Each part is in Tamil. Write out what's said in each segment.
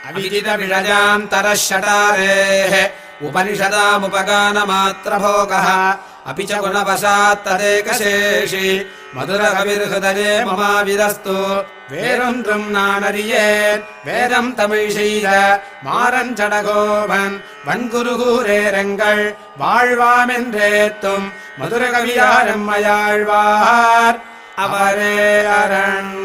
अविदितविषयान्तरश्षटारेः उपनिषदामुपगानमात्रभोगः अपि च गुणवशात्तदेकशेषि मधुरकविर्हृदये ममाविरस्तु வேறொன்றும் நான் அறியேன் வேதம் தமிழ் செய்த மாறஞ்சடகோபன் வன்குருகூரேரங்கள் வாழ்வாமென்றேத்தும் மதுரகவியாரம்மையாழ்வார் அவரே அரண்.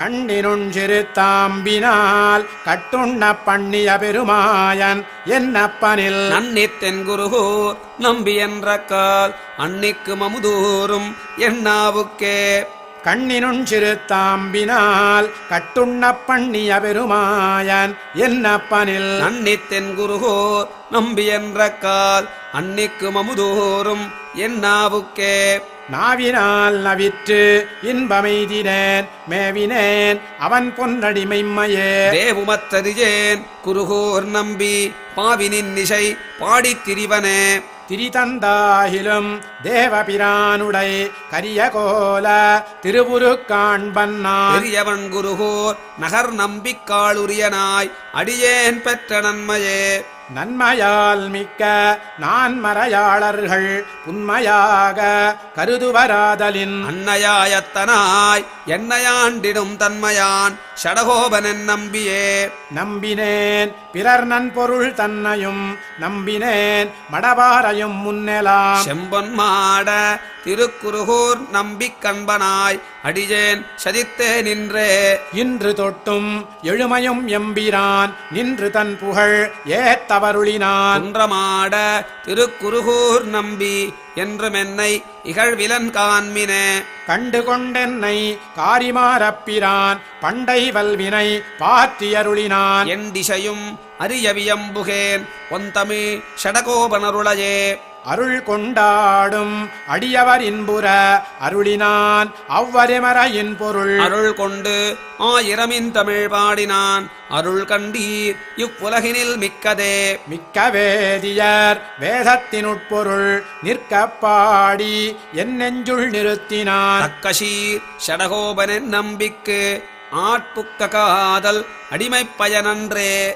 கண்ணினுண் சிறுத்தாம்பினால் கட்டுண்ண பண்ணிய பெருமாயன் என்னப்பனில் நன்னித்தென் குருகூர் நம்பி என்ற கால் அன்னிக்கு மமுதூரும் என்னாவுக்கே. கண்ணினுண் சிறுத்தாம்பினால் கட்டுண்ண பண்ணிய பெருமாயன் என்னப்பனில் நன்னித்தென் குருகூர் நம்பி என்ற கால் அன்னிக்கு மமுதூரும் என்னாவுக்கே. நாவினால் நவிற்று இன்பமெய்தினேன் மேவினேன் அவன் பொன்னடிமைம்மையே. தேவுமத்தறியேன் குருகூர் நம்பி பாவினின் இசை பாடித் திரிவனே. திரிதந்தாகிலும் தேவபிரானுடை கரிய கோல திருவுருக்காண்பன்னான் பெரியவன் குருகூர் நகர் நம்பிக்காளுரியனாய் அடியேன் பெற்ற நன்மையே. நன்மையால் மிக்க நான் மறையாளர்கள் உண்மையாக கருதுவராதலின் அன்னையாயத்தனாய் என்னையாண்டிடும் தன்மையான் ஷடகோபனன் நம்பியே. நம்பினேன் பிறர் நன்பொருள் தன்னையும் நம்பினேன் மடபாரையும் முன்னெலாம் செம்பொன் மாட திருக்குருகூர் நம்பிக் கண்பனாய் அடியேன் சதித்தே நின்றே. இன்று தொட்டும் எழுமையும் எம்பிரான் நின்று தன் புகழ் ஏத்தவருளினான். குன்றமாட திருக்குருகூர் நம்பி என்றும் என்னை இகழ்விலன் காண்மினே. கண்டு கொண்டென்னை காரிமாரப்பிரான் பண்டை வல்வினை பாற்றியருளினான். என் திசையும் அரியவியம்புகேன் பொந்தமிழ் ஷடகோபனருளையே. அருள் கொண்டாடும் அடியவர் இன்புற அருளினான் அவ்வரிமறையின் பொருள். அருள் கொண்டு ஆயிரமின் தமிழ் பாடினான் அருள் கண்டீர் இவ்வுலகினில் மிக்கதே. மிக்க வேதியர் வேதத்தினுட்பொருள் நிற்க பாடி என் நெஞ்சுள் நிறுத்தினான். தக்கஷீர் ஷடகோபனின் நம்பிக்கு ஆட்புக்க காதல் அடிமைப் பயனன்றே.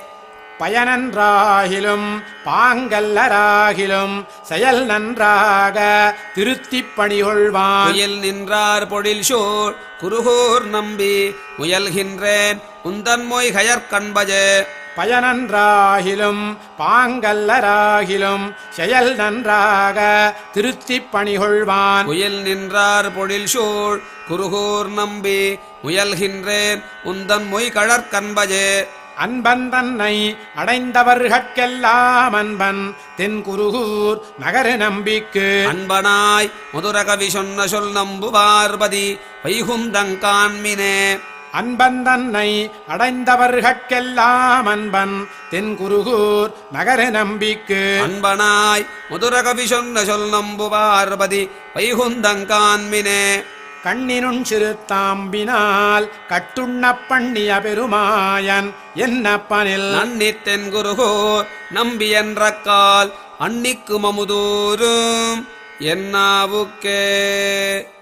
பயனன்றாகிலும் பாங்கல்லராகிலும் செயல் நன்றாக திருத்திப் பணிகொள்வான். முயல் நின்றார் பொழில் சோழ் குருகூர் நம்பி முயல்கின்றேன் உந்தன் மொய் கயற்கண்பஜே. பயனன்றாகிலும் பாங்கல்லராகிலும் செயல் நன்றாக திருத்திப் பணிகொள்வான். முயல் நின்றார் பொழில் சோழ் குருகூர் நம்பி முயல்கின்றேன் உந்தன் மொய் கழற்கண்பஜே. அன்பன் தன்னை அடைந்தவர்கட்கெல்லாம் அன்பன் தென் குருகூர் நகர நம்பிக்கு. அன்பனாய் முதுரகவி சொன்ன சொல் நம்புவார்பதி வைகுந்தங்கான்மினே. அன்பன் தன்னை அடைந்தவர்கட்கெல்லாம் அன்பன் தென் குருகூர் நகர நம்பிக்கு. அன்பனாய் முதுரகவி சொன்ன சொல் நம்புவார்பதி வைகுந்தங்கான்மினே. கண்ணினுண் சிறுத்தாம்பினால் கட்டுண்ண பண்ணிய பெருமாயன் என்னப்பனில் நன்னித்தென் குருகூர் நம்பி என்ற கால் அன்னிக்கு மமுதூரும் என்னாவுக்கே.